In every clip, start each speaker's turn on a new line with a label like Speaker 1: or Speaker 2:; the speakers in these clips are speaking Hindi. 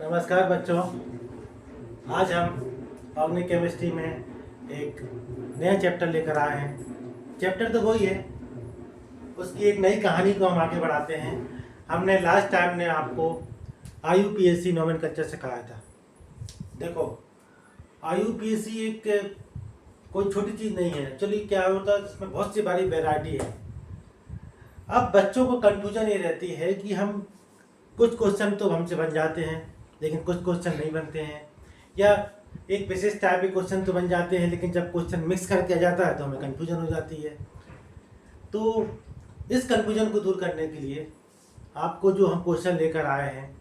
Speaker 1: नमस्कार बच्चों। आज हम ऑर्गेनिक केमिस्ट्री में एक नया चैप्टर लेकर आए हैं। चैप्टर तो वही है, उसकी एक नई कहानी को हम आगे बढ़ाते हैं। हमने लास्ट टाइम ने आपको IUPAC नोमेनक्लेचर सिखाया था। देखो, IUPAC एक कोई छोटी चीज़ नहीं है। एक्चुअली क्या होता है, इसमें बहुत सी बड़ी वैरायटी है। अब बच्चों को कन्फ्यूजन ये रहती है कि हम कुछ क्वेश्चन तो हमसे बन जाते हैं लेकिन कुछ क्वेश्चन नहीं बनते हैं, या एक विशेष टाइप के क्वेश्चन तो बन जाते हैं लेकिन जब क्वेश्चन मिक्स करके आ जाता है तो हमें कन्फ्यूजन हो जाती है। तो इस कन्फ्यूजन को दूर करने के लिए आपको जो हम क्वेश्चन लेकर आए हैं,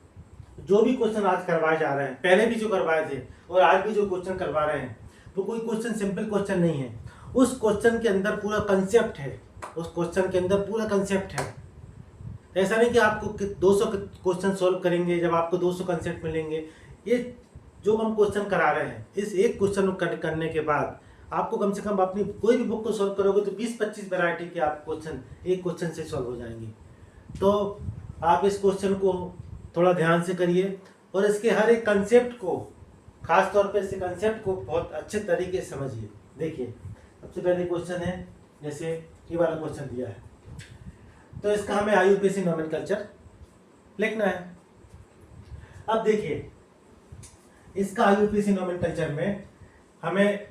Speaker 1: जो भी क्वेश्चन आज करवाए जा रहे हैं, पहले भी जो करवाए थे और आज भी जो क्वेश्चन करवा रहे हैं, वो कोई क्वेश्चन सिंपल क्वेश्चन नहीं है। उस क्वेश्चन के अंदर पूरा कंसेप्ट है। उस क्वेश्चन के अंदर पूरा कंसेप्ट है। ऐसा नहीं कि आपको 200 क्वेश्चन सॉल्व करेंगे जब आपको 200 कंसेप्ट मिलेंगे। ये जो हम क्वेश्चन करा रहे हैं, इस एक क्वेश्चन को करने के बाद आपको कम से कम अपनी कोई भी बुक को सॉल्व करोगे तो 20-25 वैरायटी के आप क्वेश्चन एक क्वेश्चन से सॉल्व हो जाएंगे। तो आप इस क्वेश्चन को थोड़ा ध्यान से करिए और इसके हर एक कंसेप्ट को, खास तौर पे इस कंसेप्ट को बहुत अच्छे तरीके से समझिए। देखिए, सबसे पहले क्वेश्चन है, जैसे ये वाला क्वेश्चन दिया है, तो इसका हमें IUPAC नोमेनक्लेचर लिखना है। अब देखिए, इसका IUPAC नोमेनक्लेचर में हमें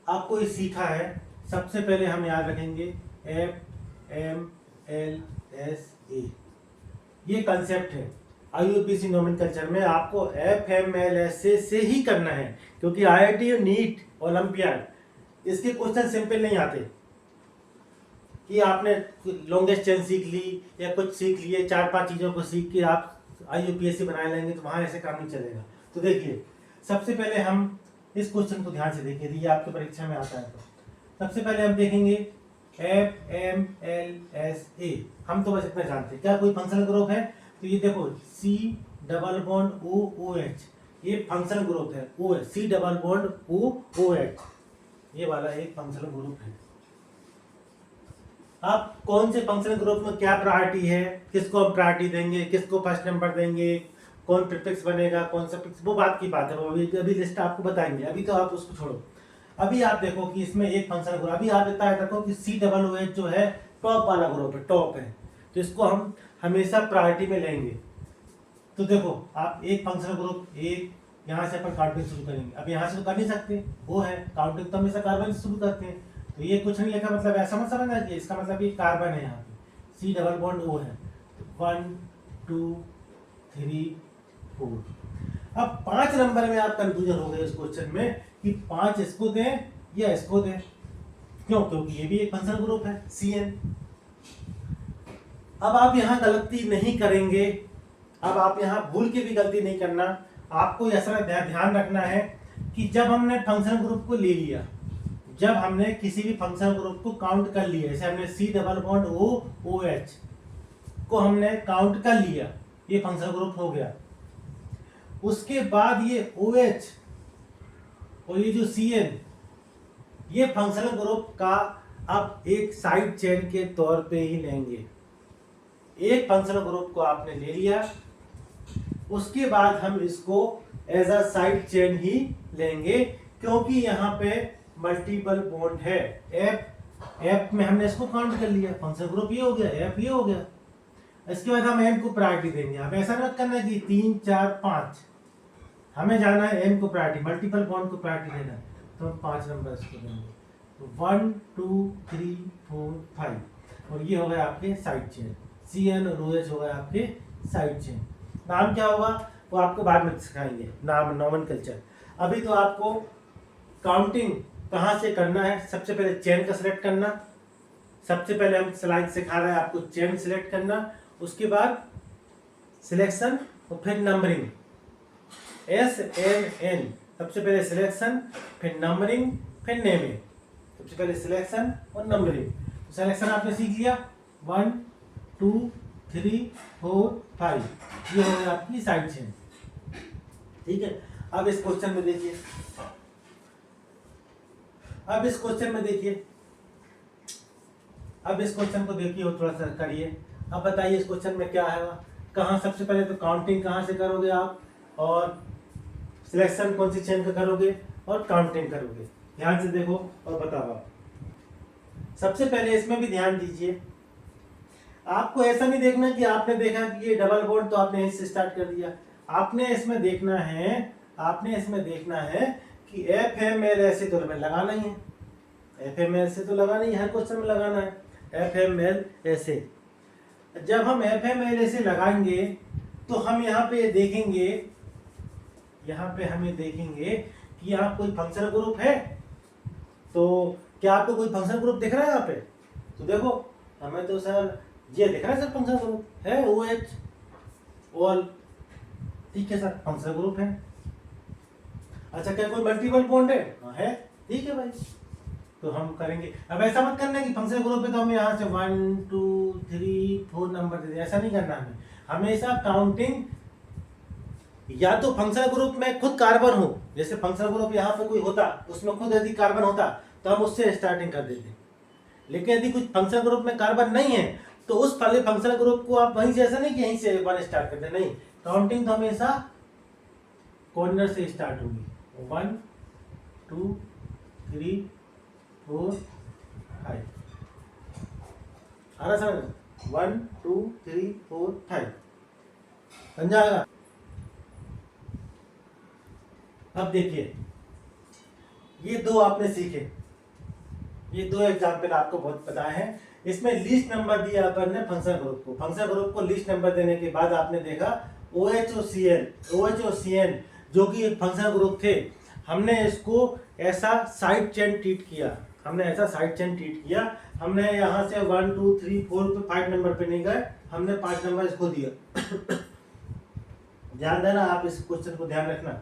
Speaker 1: आपको ये सीखा है। सबसे पहले हम याद रखेंगे FMLSA, ये कंसेप्ट है। IUPAC नोमेनक्लेचर में आपको FMLSA से ही करना है, क्योंकि IIT और नीट ओलंपियाड इसके क्वेश्चन सिंपल नहीं आते कि आपने लॉन्गेस्ट चेन सीख ली या कुछ सीख लिए, 4-5 चीज़ों को सीख के आप IUPAC बना लेंगे तो वहाँ ऐसे काम नहीं चलेगा। तो देखिए, सबसे पहले हम इस क्वेश्चन को ध्यान से देखिए, ये आपके परीक्षा में आता है। तो सबसे पहले हम देखेंगे FMLSA। हम तो बस इतना जानते हैं, क्या कोई फंक्शनल ग्रुप है? तो ये देखो, C डबल बॉन्ड OOH, ये फंक्शनल ग्रुप है। OH, C double bond OOH, ये वाला एक फंक्शनल ग्रुप है। अब कौन से फंक्शनल ग्रुप में क्या प्रायोरिटी है, किसको हम प्रायोरिटी देंगे, किसको फर्स्ट नंबर देंगे, कौन प्रीफिक्स बनेगा, कौन सा प्रीफिक्स, वो बात की बात है। वो अभी लिस्ट आपको बताएंगे। अभी तो आप उसको छोड़ो। अभी आप देखो कि इसमें एक फंक्शनल ग्रुप, अभी आप इतना देखो कि COOH जो है टॉप वाला ग्रुप है, टॉप है, तो इसको हम हमेशा प्रायोरिटी में लेंगे। तो देखो, आप एक फंक्शनल ग्रुप, एक यहाँ से अपन काउंटिंग शुरू करेंगे। अब यहाँ से तो कर नहीं सकते, वो है काउंटिंग, तो हमेशा कार्बन से शुरू करते हैं। तो ये कुछ नहीं लिखा, मतलब ऐसा मत समझना कि इसका मतलब ये कार्बन है। यहाँ पे C डबल बॉन्ड O है। 1 2 3 4। अब 5 नंबर में आप कंफ्यूजन हो गए इस क्वेश्चन में कि 5 इसको दें या इसको दें। क्यों? क्योंकि ये भी एक फंक्शनल ग्रुप है, CN। अब आप यहाँ गलती नहीं करेंगे। अब आप यहाँ भूल के भी गलती नहीं करना। आपको ऐसा ध्यान रखना है कि जब हमने फंक्शनल ग्रुप को ले लिया, जब हमने किसी भी फंक्शनल ग्रुप को काउंट कर लिया, जैसे हमने C डबल बॉन्ड OOH को हमने काउंट कर लिया, ये फंक्शनल ग्रुप हो गया। उसके बाद ये OH और ये जो CN, ये फंक्शनल ग्रुप का अब एक साइड चेन के तौर पे ही लेंगे। एक फंक्शनल ग्रुप को आपने ले लिया, उसके बाद हम इसको एज अ साइड चेन ही लेंगे, क्योंकि यहाँ पे मल्टीपल बॉन्ड है। F में हमने इसको काउंट कर लिया, फंक्शनल ग्रुप ये हो गया, F ये हो गया। इसके बाद हम M को प्रायोरिटी देंगे। अब ऐसा मत करना कि 3 4 5, हमें जाना है M को प्रायोरिटी, मल्टीपल बॉन्ड को प्रायोरिटी देना है, तो हम 5 नंबर इसको देंगे। तो 1 2 3 4 5, और ये हो गया आपके साइड चेन। CN और OH हो गया आपके साइड चेन। नाम क्या होगा वो आपको बाद में सिखाएंगे, नाम नोमेनक्लेचर। अभी तो आपको काउंटिंग कहाँ से करना है, सबसे पहले चेन का सिलेक्ट करना। सबसे पहले हम स्लाइड सिखा रहे हैं आपको चेन सिलेक्ट करना, उसके बाद सिलेक्शन और फिर नंबरिंग। SNN, सबसे पहले सिलेक्शन, फिर नंबरिंग, फिर नेमिंग। सबसे पहले सिलेक्शन और नंबरिंग। तो सिलेक्शन आपने सीख लिया, 1 2 3 4 5, ये हो गया आपकी साइड चेन। ठीक है। अब इस क्वेश्चन में देखिए, अब इस क्वेश्चन को देखिए और थोड़ा सा करिए। अब बताइए इस क्वेश्चन में क्या है, कहाँ सबसे पहले तो काउंटिंग कहाँ से करोगे आप, और सिलेक्शन कौन सी चेन का करोगे और काउंटिंग करोगे। ध्यान से देखो और बताओ आप। सबसे पहले इसमें भी ध्यान दीजिए, आपको ऐसा नहीं देखना कि आपने देखा कि ये डबल बॉन्ड तो आपने इससे स्टार्ट कर दिया। आपने इसमें देखना है कि एफ एम एल ऐसे तो हमें लगाना ही है, एफ एम एल से तो लगाना ही, हर क्वेश्चन में लगाना है एफ एम एल ऐसे। जब हम एफ एम एल ऐसे लगाएंगे तो हम यहाँ पे देखेंगे, हमें देखेंगे कि यहाँ कोई फंक्शनल ग्रुप है। तो क्या आपको कोई फंक्शनल ग्रुप दिख रहा है यहाँ पे? तो देखो हमें तो सर ये दिख रहा है सर, फंक्शनल ग्रुप है OH ऑल, ठीक है सर, फंक्शनल ग्रुप है। अच्छा क्या कोई मल्टीपल बॉन्ड है? हाँ है, ठीक है भाई, तो हम करेंगे। अब ऐसा मत करना कि फंक्शनल ग्रुप है तो हम यहाँ से 1 2 3 4 नंबर दे दें, ऐसा नहीं करना हमें। हमेशा काउंटिंग या तो फंक्शनल ग्रुप में खुद कार्बन हो, जैसे फंक्शनल ग्रुप यहाँ पे कोई होता उसमें खुद यदि कार्बन होता तो हम उससे स्टार्टिंग कर देते, लेकिन यदि कुछ फंक्शनल ग्रुप में कार्बन नहीं है तो उस वाले फंक्शनल ग्रुप को आप वहीं से, ऐसा नहीं कि यहीं से 1 स्टार्ट करते, नहीं, काउंटिंग तो हमेशा कॉर्नर से स्टार्ट होगी। 1 2 3 4 5 आ रहा समझ? 1 2 3 4 5 समझा आएगा। अब देखिए ये दो आपने सीखे, ये दो एग्जाम्पल आपको बहुत पता है। इसमें लीस्ट नंबर दिया अपन ने फंक्शनल ग्रुप को, फंक्शनल ग्रुप को लीस्ट नंबर देने के बाद आपने देखा OH और CN जो कि एक फंक्शनल ग्रुप थे, हमने इसको ऐसा साइड चेन ट्रीट किया, हमने यहाँ से 1 2 3 4 पे 5 नंबर पे नहीं गए, हमने 5 नंबर इसको दिया। ध्यान देना आप, इस क्वेश्चन को ध्यान रखना।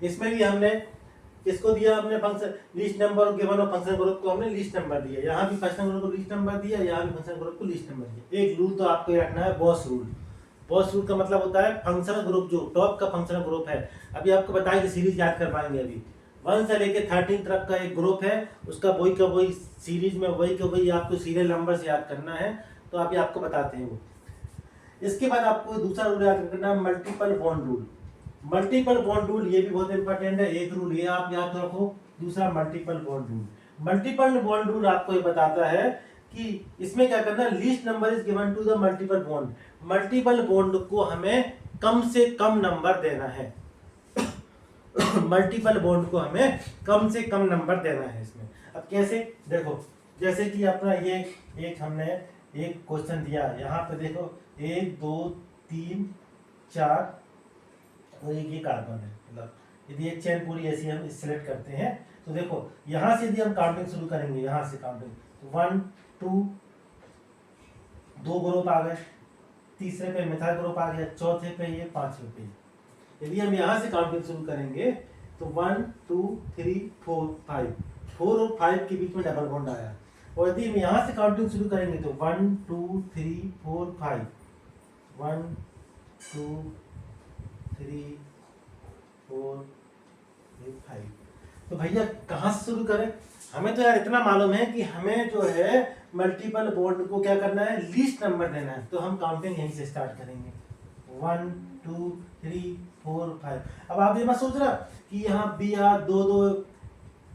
Speaker 1: इसमें भी हमने किसको दिया, हमने फंक्शन लिस्ट नंबर गिवन और फंक्शन ग्रुप को हमने लिस्ट नंबर दिया, यहाँ भी फंक्शन ग्रुप को लिस्ट नंबर दिया, यहाँ भी फंक्शन ग्रुप को लिस्ट नंबर दिया। एक रूल तो आपको ये रखना है, बॉस रूल। बॉस रूल का मतलब होता है फंक्शनल ग्रुप जो टॉप का फंक्शनल ग्रुप है, अभी आपको बताया कि सीरीज याद कर पाएंगे, अभी 1 से लेके 13 तक का एक ग्रुप है, उसका वही का वही सीरीज में वही का वही आपको सीरियल नंबर से याद करना है, तो अभी आपको बताते हैं वो। इसके बाद आपको दूसरा रूल याद रखना, multiple bond rule. Multiple bond rule ये भी बहुत इंपॉर्टेंट है, एक रूल ये आप याद रखो, दूसरा multiple bond rule. Multiple bond rule आपको ये बताता है कि इसमें क्या करना, least number is given to the multiple bond, multiple bond को हमें कम से कम नंबर देना है। मल्टीपल बॉन्ड को हमें कम से कम नंबर देना है इसमें। अब कैसे, देखो जैसे कि अपना ये एक हमने एक क्वेश्चन दिया, यहाँ पे देखो 1 2 3 4 और एक ये कार्बन है, मतलब यदि एक चेन पूरी ऐसी हम सिलेक्ट करते हैं तो देखो यहाँ से यदि हम काउंटिंग शुरू करेंगे, यहाँ से काउंटिंग तो 1 2 2 ग्रुप आ गए, तीसरे पे मिथाइल ग्रुप आ गया, चौथे पे ये, पांचवे पे ये। यदि हम यहाँ से काउंटिंग शुरू करेंगे तो 1 2 3 4 5, 4 और 5 के बीच में डबल बॉन्ड आया, और यदि हम यहाँ से काउंटिंग शुरू करेंगे तो 1 2 3 4 5, 1 2 3 4 5। तो भैया कहाँ से शुरू करें? हमें तो यार इतना मालूम है कि हमें जो है मल्टीपल बॉन्ड को क्या करना है, लीस्ट नंबर देना है, तो हम काउंटिंग यहीं से स्टार्ट करेंगे 1 2 3 4 5। अब आप ये मत सोच रहा कि यहाँ BR दो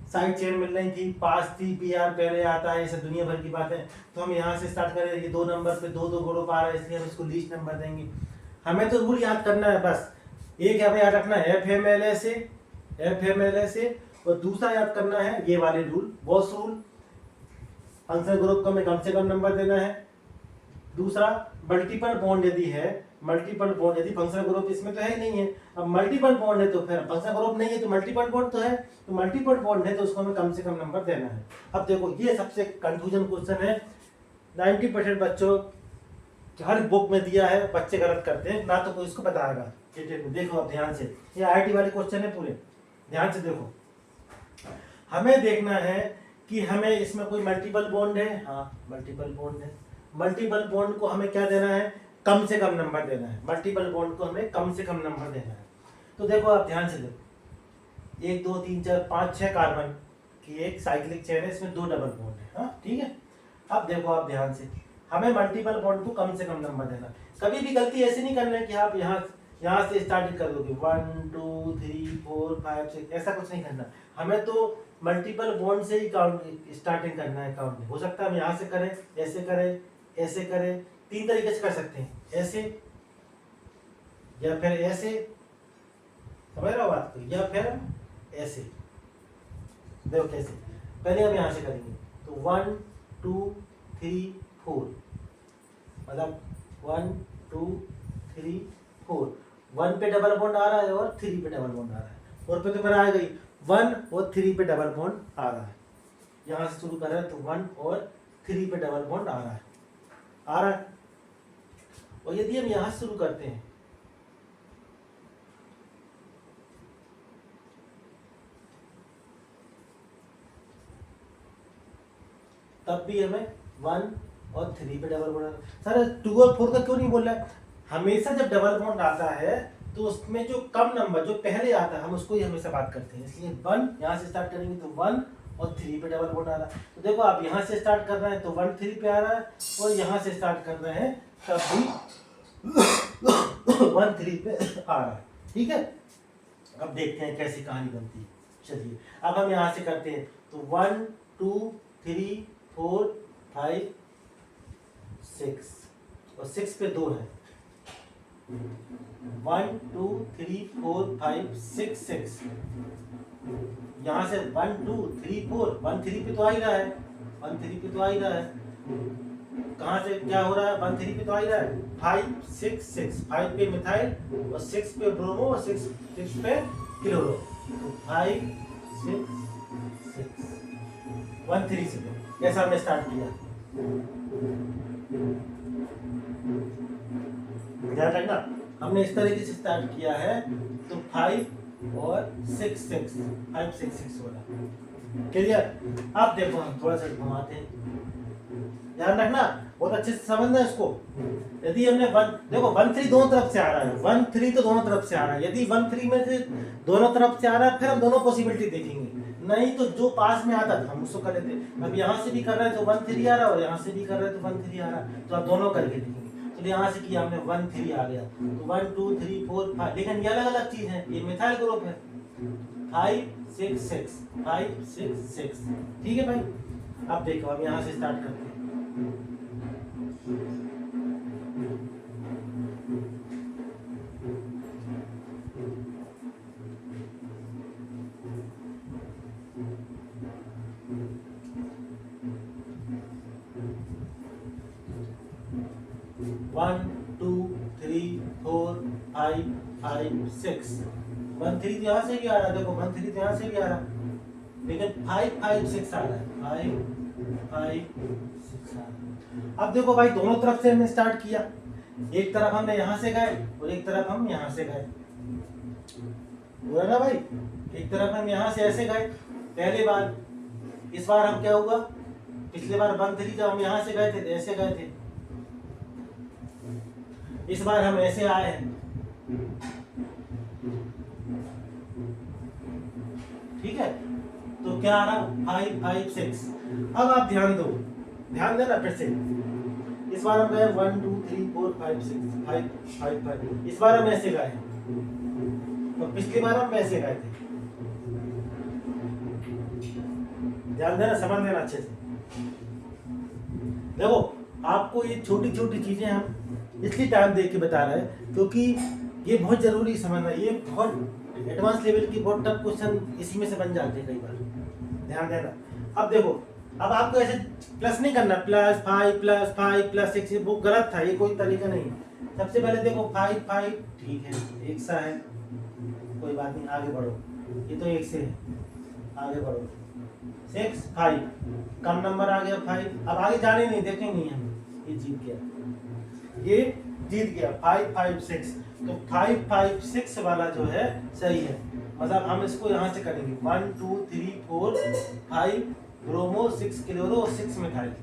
Speaker 1: साइड चेन मिल रही थी, 5 थी, BR पहले आता है, ऐसे दुनिया भर की बातें, तो हम यहाँ से स्टार्ट करें, ये 2 नंबर पे 2 ग्रुप आ रहा है इसलिए हम इसको लीस्ट नंबर देंगे। हमें तो रूल याद करना है बस, एक हमें याद रखना है FMLA से, और दूसरा याद करना है ये वाले rule, boss rule, functional group को हमें कम से कम नंबर देना है। दूसरा मल्टीपल बॉन्ड यदि है, मल्टीपल बॉन्ड यदि फंक्शनल ग्रुप इसमें तो है ही नहीं है, अब मल्टीपल बॉन्ड है तो फिर फंक्शनल ग्रुप नहीं है तो मल्टीपल बॉन्ड तो है, तो मल्टीपल बॉन्ड है तो उसको हमें कम से कम नंबर देना है। अब देखो ये सबसे कंफ्यूजन क्वेश्चन है, 90% बच्चों हर बुक में दिया है, बच्चे गलत करते हैं, ना तो कोई इसको बताएगा। देखो अब ध्यान से, ये IIT वाले क्वेश्चन है पूरे, ध्यान से देखो। हमें देखना है कि हमें इसमें कोई मल्टीपल बॉन्ड है, हाँ मल्टीपल बॉन्ड है, मल्टीपल बॉन्ड को हमें क्या देना है, कम से कम नंबर देना है, मल्टीपल बॉन्ड को हमें कम से कम नंबर देना है। तो देखो आप ध्यान से देखो, 1 2 3 4 5 6 कार्बन की एक साइक्लिक चेन है, इसमें 2 डबल बॉन्ड है, हाँ ठीक है। अब देखो आप ध्यान से, हमें मल्टीपल बॉन्ड को कम से कम नंबर देना, कभी भी गलती ऐसी नहीं करना है कि आप यहाँ यहाँ से स्टार्ट कर दोगे 1 2 3 4 5 6, ऐसा कुछ नहीं करना। हमें तो मल्टीपल बॉन्ड से ही काउंट स्टार्टिंग करना है काउंट। हो सकता है हम यहाँ से करें, ऐसे करें, ऐसे करें, 3 तरीके से कर सकते हैं, ऐसे या फिर ऐसे, समझ रहे हो बात को, या फिर ऐसे। देखो कैसे, पहले हम यहाँ से करेंगे तो 1 2 3 4, मतलब 1 2 3 4, 1 पे डबल बॉन्ड आ रहा है और 3 पे डबल बॉन्ड आ रहा है, और पे तो मेरा आ गई 1 और 3 पे डबल बॉन्ड आ रहा है। यहाँ से शुरू कर रहे हैं तो 1 और 3 पे डबल बॉन्ड आ रहा है, आ रहा है। और यदि हम यहाँ से शुरू करते हैं तब भी हमें 1 और 3 पे डबल बॉन्ड। सर 2 और 4 का क्यों नहीं बोल रहा है? हमेशा जब डबल बॉन्ड आता है तो उसमें जो कम नंबर जो पहले आता है हम उसको ही हमेशा बात करते हैं, इसलिए 1 यहाँ से स्टार्ट करेंगे तो 1 और 3 पे डबल बॉन्ड आ रहा है। तो देखो आप यहाँ से स्टार्ट कर रहे हैं तो 1 3 पे आ रहा है, और यहाँ से स्टार्ट कर रहे हैं तब भी 1 3 पे आ रहा है। ठीक है, अब देखते हैं कैसी कहानी बनती है। चलिए अब हम यहाँ से करते हैं तो 1 2 3 4 5 6, और 6 पे 2 है, 1 2 3 4 5 6 6, यहाँ से 1 2 3 4, 1 3 पे तो आ ही रहा है, 1 3 पे तो आ ही रहा है। कहाँ से क्या हो रहा है? 1 3 पे तो आ ही रहा है, 5 6 6, 5 पे मिथाइल और 6 पे ब्रोमो और 6 पे क्लोरो, तो 5 6 6, 1 3 से जैसा हमने स्टार्ट किया। ध्यान रखना हमने इस तरीके से स्टार्ट किया है तो 5 और 6 6, 5 6 6 हो रहा। क्लियर? अब देखो हम थोड़ा सा घुमाते हैं, ध्यान रखना बहुत अच्छे से समझना इसको। यदि हमने 1 देखो 1 3 दोनों तरफ से आ रहा है, 1 3 तो दोनों तरफ से आ रहा है। यदि 1 3 में से दोनों तरफ से आ रहा है फिर हम दोनों पॉसिबिलिटी देखेंगे, नहीं तो जो पास में आता था हम उसको कर लेते। अब यहाँ से भी कर रहे हैं तो 1 3 आ रहा है, और यहाँ से भी कर रहे हैं तो 1 3 आ रहा है, तो आप दोनों करके देखेंगे। तो यहाँ से किया हमने 1 3 आ गया तो 1 2 3 4 5, लेकिन ये अलग अलग चीज है, ये मिथाइल ग्रुप है। 5 6 6, 5 6 6, ठीक है भाई। अब देखो हम यहाँ से स्टार्ट करते हैं, one two three four five five six, 1 3 तो यहाँ से भी आ रहा है, देखो 1 3 तो यहाँ से भी आ रहा है, लेकिन 5 5 6 आ रहा है, 5 5 6 आ रहा है। अब देखो भाई दोनों तरफ से हमने स्टार्ट किया, एक तरफ हमने यहाँ से गए और एक तरफ हम यहाँ से गए, बोला ना भाई, एक तरफ हम यहाँ से ऐसे गए पहले बार। इस बार हम क्या हुआ, पिछले बार 1 3 जब हम यहाँ से गए थे तो ऐसे गए थे, इस बार हम ऐसे आए हैं, ठीक है। तो क्या आ रहा 5 5 6। अब आप ध्यान दो, ध्यान देना फिर से, इस बार हम गए 1 2 3 4 5 6 5 5 5, इस बार हम ऐसे गए, तो पिछली बार हम ऐसे गए थे। ध्यान देना, समझ देना अच्छे से। देखो आपको ये छोटी छोटी चीजें हम इसलिए टाइम दे के बता रहे हैं क्योंकि ये बहुत जरूरी समझना, ये बहुत एडवांस लेवल की बहुत टफ क्वेश्चन इसी में से बन जाते हैं कई बार, ध्यान देना। अब देखो, अब आपको ऐसे प्लस नहीं करना, +5 + 6, वो गलत था, ये कोई तरीका नहीं है। सबसे पहले देखो 5 5 ठीक है, एक सा है, कोई बात नहीं, आगे बढ़ो, ये तो एक से है, आगे बढ़ो। 6 5, कम नंबर आ गया 5, अब आगे जाने नहीं देखेंगे हम, ये जीत गया, ये जीत गया 5 5 6। तो 5 5 6 वाला जो है सही है, मतलब हम इसको यहाँ से करेंगे 1 2 3 4 5 ब्रोमो 6 क्लोरो और 6 मिथाइल,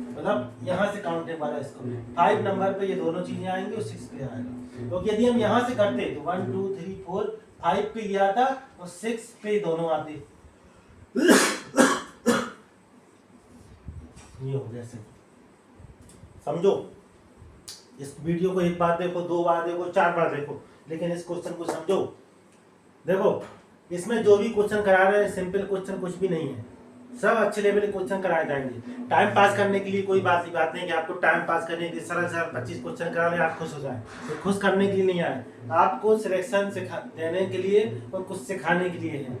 Speaker 1: मतलब यहाँ से काउंटेबल है इसको। 5 नंबर पे ये दोनों चीजें आएंगी और 6 पे आएगा, क्योंकि यदि हम यहाँ से करते तो 1 2 3 4 5 पे ये आता और 6 पे दोनों आते, ये हो गया। समझो, इस वीडियो को एक बार देखो, 2 बार देखो, 4 बार देखो, लेकिन इस क्वेश्चन को समझो। देखो इसमें जो भी क्वेश्चन करा रहे हैं सिंपल क्वेश्चन कुछ भी नहीं है, सब अच्छे लेवल के क्वेश्चन कराए जाएंगे। टाइम पास करने के लिए कोई बात नहीं कि आपको टाइम पास करने के लिए सरल 25 क्वेश्चन करा ले आप खुश हो जाए, तो खुश करने के लिए नहीं आए, आपको सिलेक्शन देने के लिए और कुछ सिखाने के लिए है।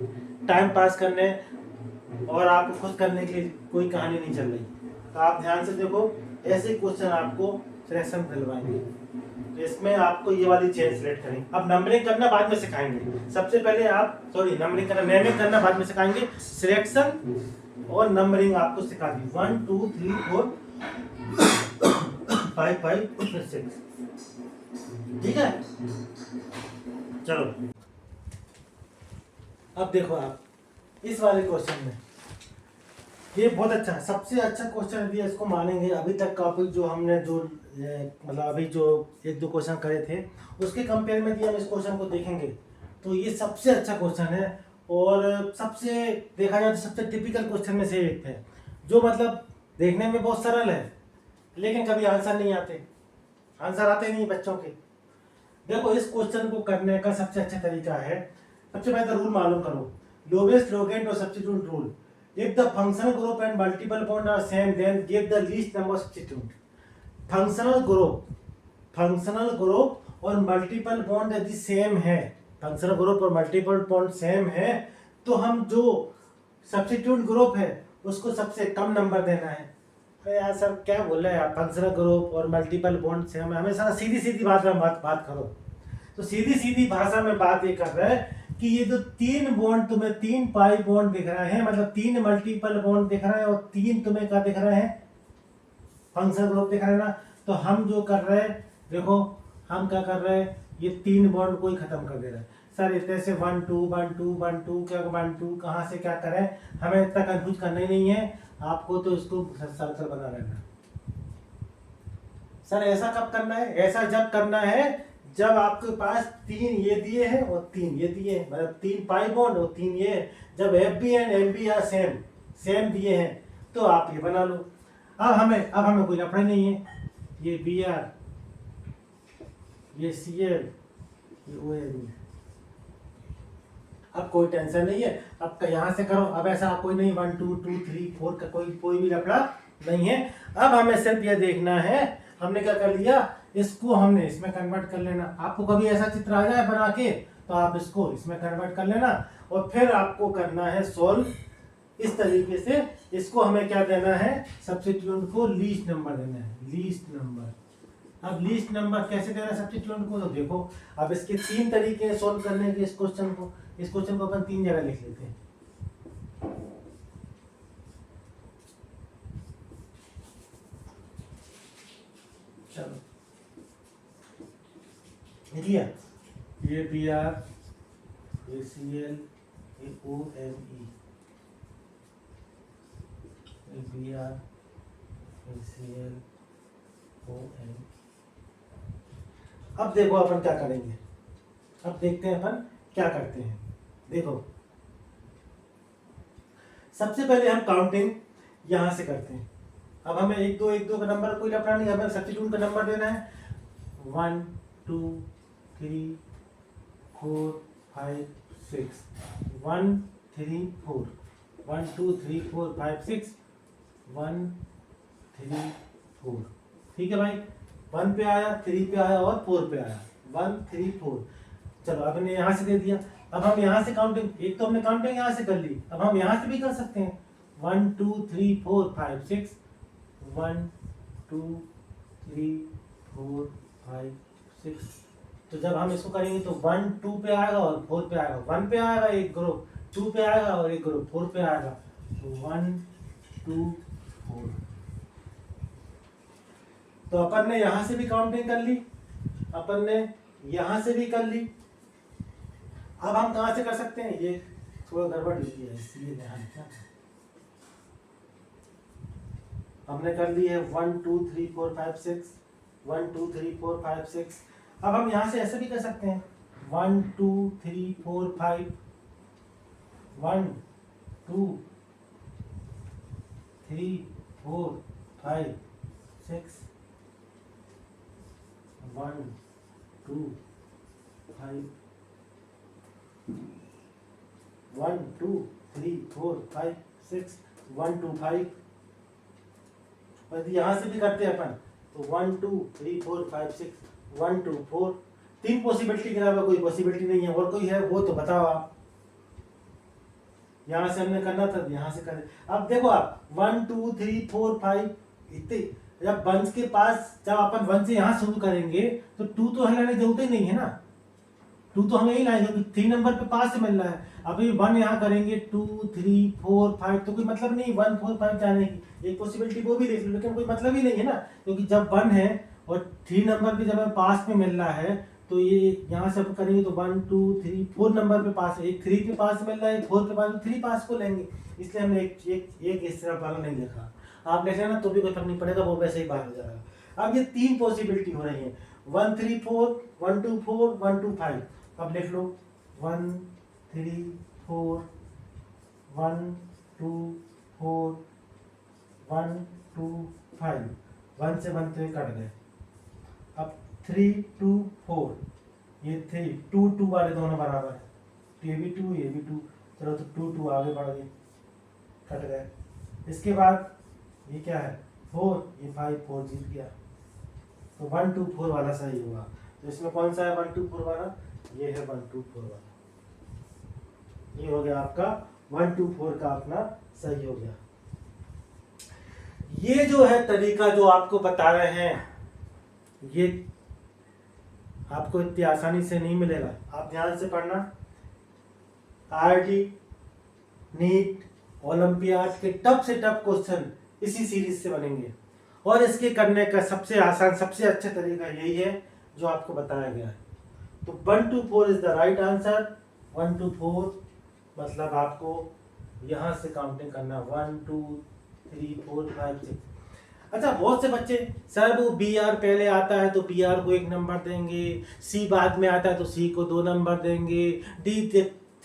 Speaker 1: टाइम पास करने और आपको खुश करने के लिए कोई कहानी नहीं चल रही। तो आप ध्यान से देखो, ऐसे क्वेश्चन आपको सिलेक्शन दिलवाएंगे। तो इसमें आपको ये वाली चेन सिलेक्ट करेंगे। अब नंबरिंग करना बाद में सिखाएंगे। सबसे पहले आप नंबरिंग करना, नेमिंग करना बाद में सिखाएंगे। सिलेक्शन और नंबरिंग आपको सिखा दी, 1 2 3 4 5 5 6। ठीक है, चलो अब देखो आप इस वाले क्वेश्चन में, ये बहुत अच्छा है, सबसे अच्छा क्वेश्चन यदि इसको मानेंगे अभी तक का जो हमने जो मतलब अभी जो 1-2 क्वेश्चन करे थे उसके कंपेयर में यदि हम इस क्वेश्चन को देखेंगे तो ये सबसे अच्छा क्वेश्चन है। और सबसे देखा जाए तो सबसे टिपिकल क्वेश्चन में से एक है, जो मतलब देखने में बहुत सरल है लेकिन कभी आंसर नहीं आते, आंसर आते नहीं बच्चों के। देखो इस क्वेश्चन को करने का सबसे अच्छा तरीका है, सबसे पहले रूल मालूम करो, लोवेस्ट लोगेंट और substitute rule. If the functional group and multiple bond are same, then give the least number substitute. Functional group और मल्टीपल बॉन्ड यदि सेम है, फंक्शनल ग्रुप और मल्टीपल बॉन्ड सेम है, तो हम जो सब्स्टिट्यूट ग्रुप है उसको सबसे कम नंबर देना है। अरे यार सर क्या बोल रहे हैं आप, फंक्शनल ग्रुप और मल्टीपल बॉन्ड सेम है, हमेशा सीधी सीधी बात में बात करो। तो सीधी सीधी भाषा में बात ये कर रहा है कि ये जो 3 बॉन्ड तुम्हें 3 पाई बॉन्ड दिख रहे हैं, मतलब 3 मल्टीपल बॉन्ड दिख रहे हैं और 3 तुम्हें क्या दिख रहे हैं, फंक्शनल ग्रुप दिख रहे हैं ना। तो हम जो कर रहे हैं, देखो हम क्या कर रहे हैं, ये 3 बॉन्ड को ही खत्म कर दे रहे हैं। सर इतने से 1 2 1 2 1 2 क्या 1 2 कहाँ से क्या करें, हमें इतना कंफ्यूज करना ही नहीं है, आपको तो इसको सर्कल बना लेना। सर ऐसा कब करना है, ऐसा जब करना है जब आपके पास 3 ये दिए हैं और 3 ये दिए हैं, मतलब 3 पाई बॉन्ड और 3 ये है। जब F B and M B या सेम दिए हैं तो आप ये बना लो। अब हमें कोई लफड़ा नहीं है, ये बी आर, ये सी एल, ये ओ एन, अब कोई टेंशन नहीं है, अब यहाँ से करो। अब ऐसा कोई नहीं 1 2 2 3 4 का कोई भी लफड़ा नहीं है। अब हमें सिर्फ ये देखना है, हमने क्या कर लिया, इसको हमने इसमें कन्वर्ट कर लेना। आपको कभी ऐसा चित्र आ जाए बना के तो आप इसको इसमें कन्वर्ट कर लेना और फिर आपको करना है सॉल्व इस तरीके से। इसको हमें क्या देना है, सब्स्टिट्यूएंट को लीस्ट नंबर देना है, लीस्ट नंबर। अब लीस्ट नंबर कैसे देना है सब्स्टिट्यूएंट को, तो देखो अब इसके 3 तरीके हैं सॉल्व करने के। इस क्वेश्चन को अपन 3 जगह लिख लेते हैं। चलो लिया, ये बी आर, ये सी एल, ये ओ एम ई, ये बी आर, ये सी एल, ओ एम। अब देखो अपन क्या करेंगे, अब देखते हैं अपन क्या करते हैं। देखो सबसे पहले हम काउंटिंग यहां से करते हैं। अब हमें 1 2 का नंबर कोई लफड़ा नहीं, हमें सब्स्टिट्यूट का नंबर देना है 1 2 3 4 5 6, 1 3 4, 1 2 3 4 5 6, 1 3 4। ठीक है भाई, 1 पे आया, 3 पे आया और 4 पे आया, 1 3 4। चलो अब हमने यहाँ से दे दिया। अब हम यहाँ से काउंटिंग, एक तो हमने काउंटिंग यहाँ से कर ली, अब हम यहाँ से भी कर सकते हैं 1 2 3 4 5 6, 1 2 3 4 5 6। तो जब हम इसको करेंगे तो 1 2 पे आएगा और 4 पे आएगा, 1 पे आएगा एक ग्रुप, 2 पे आएगा और एक ग्रुप 4 पे आएगा, तो 1 2 4। तो अपन ने यहां से भी काउंटिंग कर ली, अपन ने यहां से भी कर ली। अब हम कहां से कर सकते हैं, ये थोड़ा गड़बड़ लिखी है इसलिए ध्यान रखना। हमने कर ली है 1 2 3 4 5 6, 1 2 3 4 5 6। अब हम यहां से ऐसे भी कर सकते हैं 1 2 3 4 5, 1 2 3 4 5 6, 1 2 5 1 2 3 4 5 6 1 2 5 और यहाँ से भी करते हैं अपन तो 1 2 3 4 5 6 1 2 4 तीन पॉसिबिलिटी के अलावा कोई पॉसिबिलिटी नहीं है। और कोई है वो तो बताओ आप। यहाँ से हमने करना था, यहाँ से कर। अब देखो आप 1 2 3 4 5 इतने, जब वंश के पास जब अपन वन से यहाँ शुरू करेंगे तो 2 तो हमें लाने की जरूरत ही नहीं है ना। 2 तो हमें यही लाएंगे क्योंकि 3 नंबर पे पास से मिल रहा है। अभी 1 यहाँ करेंगे 2 3 4 5 तो कोई मतलब नहीं 1 4 5 जाने की। एक पॉसिबिलिटी वो भी देख लो, लेकिन कोई मतलब ही नहीं है ना, क्योंकि जब 1 है और 3 नंबर पे जब हमें पास में मिल रहा है तो ये यहाँ से करेंगे तो 1 2 3 4 नंबर पे पास है। एक 3 पे पास मिल रहा है, 4 पे पास, 3 पास को लेंगे। इसलिए हमने एक इस तरह वाला नहीं लिखा। आप लिख लेना तो भी कोई फर्क नहीं पड़ेगा, वो वैसे ही बाहर हो जाएगा। अब ये 3 पॉसिबिलिटी हो रही है 1 3 4 1 2 4 1 2 5। अब लिख लो 1 3 4 1 2 4 1 2 5। 1 से 1 तो ये कट गए। अब 3 2 4 ये 3 2 2 वाले दोनों बराबर है, तो ये भी 2 ये भी 2। चलो तो 2 2 आगे बढ़ गए, कट गए। इसके बाद ये क्या है 4, ये 5 4 जीत गया, तो 1 2 4 वाला सही होगा। तो इसमें कौन सा है 1 2 4 वाला, ये है 1 2 4 वाला। ये हो गया आपका 1 2 4 का अपना सही हो गया। ये जो है तरीका जो आपको बता रहे हैं ये आपको इतनी आसानी से नहीं मिलेगा। आप ध्यान से पढ़ना। आईआईटी, नीट, ओलंपियाड के टफ से टफ क्वेश्चन इसी सीरीज से बनेंगे और इसके करने का सबसे आसान सबसे अच्छा तरीका यही है जो आपको बताया गया है। तो 1 2 4 इज द राइट आंसर। 1 2 4 मतलब आपको यहाँ से काउंटिंग करना 1 2 3 4 5 6। अच्छा, बहुत से बच्चे सर वो बी आर पहले आता है तो बी आर को 1 नंबर देंगे, सी बाद में आता है तो सी को 2 नंबर देंगे, डी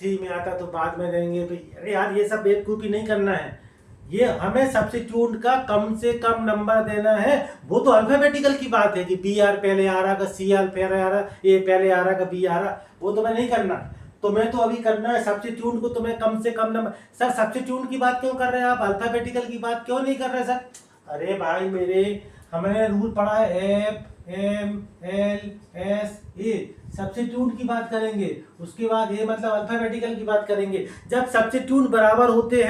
Speaker 1: 3 में आता है तो बाद में देंगे। तो अरे यार ये सब बेवकूफ़ी नहीं करना है। ये हमें सब्स्टिट्यूट का कम से कम नंबर देना है। वो तो अल्फाबेटिकल की बात है कि बी आर पहले आ रहा का सी आर पहले आ रहा, ए पहले आ रहा का बी आ रहा, वो तो मैं नहीं करना। तुम्हें तो अभी करना है सब्स्टिट्यूट को तुम्हें कम से कम नंबर। सर सब्स्टिट्यूट की बात क्यों कर रहे हैं आप, अल्फाबेटिकल की बात क्यों नहीं कर रहे सर? अरे भाई मेरे, हमने रूल पढ़ा है F M L S A, substitute की बात करेंगे। उसके बाद ए मतलब अल्फाबेटिकल की बात करेंगे। जब सब्स्टिट्यूट बराबर होते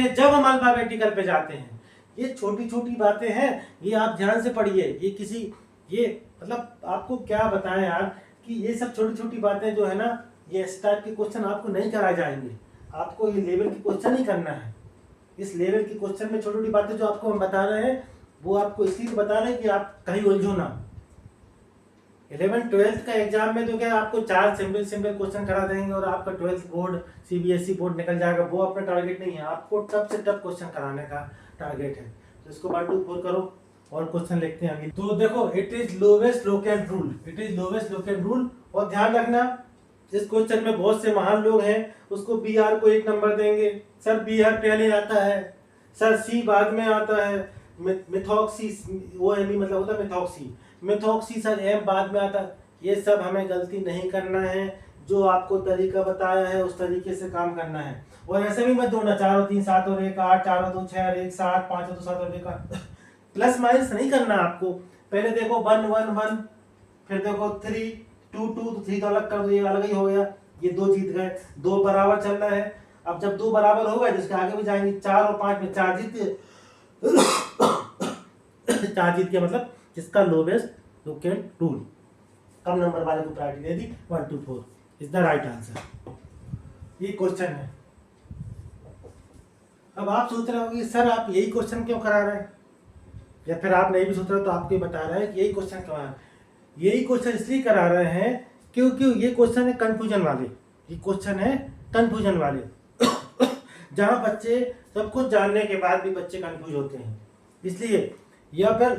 Speaker 1: हैं जब हम अल्फाबेटिकल पे जाते हैं। ये छोटी छोटी बातें हैं, ये आप ध्यान से पढ़िए। ये मतलब आपको क्या बताएं यार कि ये सब छोटी छोटी बातें जो है ना, ये इस टाइप के क्वेश्चन आपको नहीं कराए जाएंगे। आपको ये लेवल के क्वेश्चन ही करना है। इस लेवल के क्वेश्चन में छोटी छोटी बातें जो आपको हम बता रहे हैं वो आपको इसलिए बता रहे हैं कि आप कहीं उलझो ना। 11th 12th का एग्जाम में तो क्या आपको 4 सिंपल क्वेश्चन करा देंगे और आपका 12th बोर्ड सीबीएसई बोर्ड निकल जाएगा। वो अपना टारगेट नहीं है, आपको टफ से टफ क्वेश्चन कराने का टारगेट है। तो इसको 1 2 4 करो और क्वेश्चन लिखते हैं अभी। तो देखो it is lowest locate rule. और ध्यान रखना इस क्वेश्चन में बहुत से महान लोग हैं, उसको बी आर को 1 नंबर देंगे। सर बी आर पहले आता है, सर सी बाद में आता है, मिथॉक्सी ओ एम ई मतलब होता है मिथॉक्सी सर एम बाद में आता है। ये सब हमें गलती नहीं करना है। जो आपको तरीका बताया है उस तरीके से काम करना है। और ऐसे भी मत जोड़ना 4 और 3 7 और 1 8, 4 और 2 6 और 1 7, 5 और 2 7 और 1 8। प्लस माइनस नहीं करना आपको। पहले देखो 1 1 1, फिर देखो 3 2 2, तो 3 तो अलग कर दो, ये अलग ही हो गया। ये 2 जीत गए, 2 बराबर चल रहा है। अब जब 2 बराबर हो गए जिसके आगे भी जाएंगे 4 और 5 में 4 जीत गए। 4 जीत गया मतलब जिसका लोवेस्ट लोकेट रूल, कम नंबर वाले को priority they the. 1 2 4 is the right answer. ये क्वेश्चन है। अब आप सोच रहे होंगे सर आप यही क्वेश्चन क्यों करा रहे हैं, या फिर आप नहीं भी सोच रहे तो आपको बता रहे हैं कि यही क्वेश्चन क्यों है। यही क्वेश्चन इसलिए करा रहे हैं क्योंकि ये क्वेश्चन है कंफ्यूजन वाले। जहां बच्चे सब कुछ जानने के बाद भी बच्चे कंफ्यूज होते हैं, इसलिए। या फिर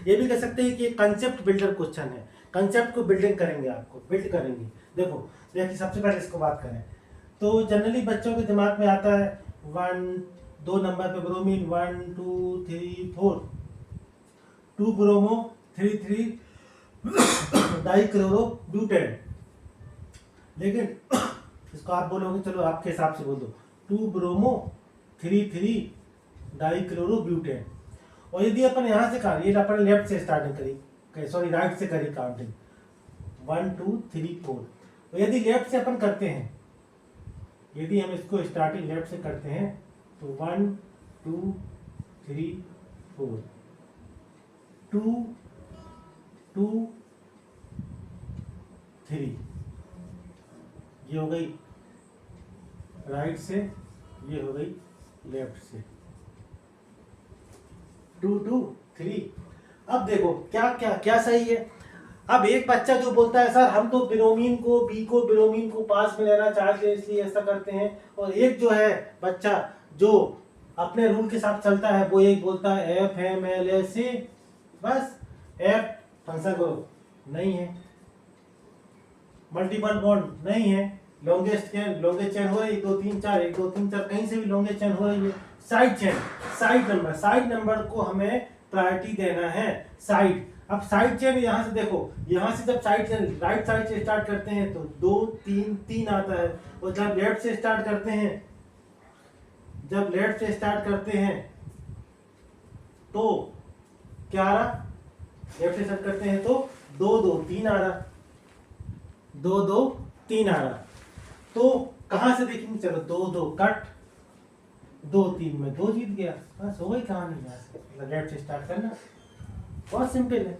Speaker 1: ये भी कह सकते हैं कि ये कंसेप्ट बिल्डर क्वेश्चन है। कंसेप्ट को बिल्ड करेंगे। देखिए सबसे पहले इसको बात करें तो जनरली बच्चों के दिमाग में आता है 2 नंबर पे ब्रोमीन 1 2 3 4, 2 ब्रोमो 3 3 डाइक्लोरोब्यूटेन। लेकिन इसको आप बोलोगे, चलो आपके हिसाब से बोल दो, 2 ब्रोमो 3 डाइक्लोरोब्यूटेन। और यदि अपन यहाँ से ये अपन लेफ्ट से स्टार्टिंग करी, सॉरी राइट से करी काउंटिंग 1 2 3 4। और यदि लेफ्ट से अपन करते हैं, यदि हम इसको स्टार्टिंग लेफ्ट से करते हैं तो 1 2 3 4 2 2 3, ये हो गई राइट से, ये हो गई लेफ्ट से, 2 2 3। अब देखो क्या क्या क्या सही है। अब एक बच्चा जो बोलता है सर हम तो ब्रोमीन को ब्रोमीन को पास में लेना चाहते हैं इसलिए ऐसा करते हैं, और एक जो है बच्चा जो अपने रूल के साथ चलता है वो एक बोलता है FMLAC, बस F फंक्शन करो, नहीं है मल्टीपल बॉन्ड, नहीं है लॉन्गेस्ट चेन हो रही 2 3 4 1 2 3 4, कहीं से भी लॉन्गेस्ट चेन हो रही है। साइड चेन, साइड नंबर को हमें प्रायोरिटी देना है, साइड। अब साइड चेन यहाँ से देखो, यहाँ से जब साइड चेन राइट साइड से स्टार्ट करते हैं तो 2 3 3 आता है, और जब लेफ्ट से स्टार्ट करते हैं तो क्या आ रहा, लेफ्ट से स्टार्ट करते हैं तो 2 2 3 आ रहा, 2 2 3 आ रहा। तो कहां से देखेंगे, चलो 2 2 कट, 2 3 में 2 जीत गया, बस हो गई कहानी। यहाँ से लेफ्ट से स्टार्ट करना, बहुत सिंपल है।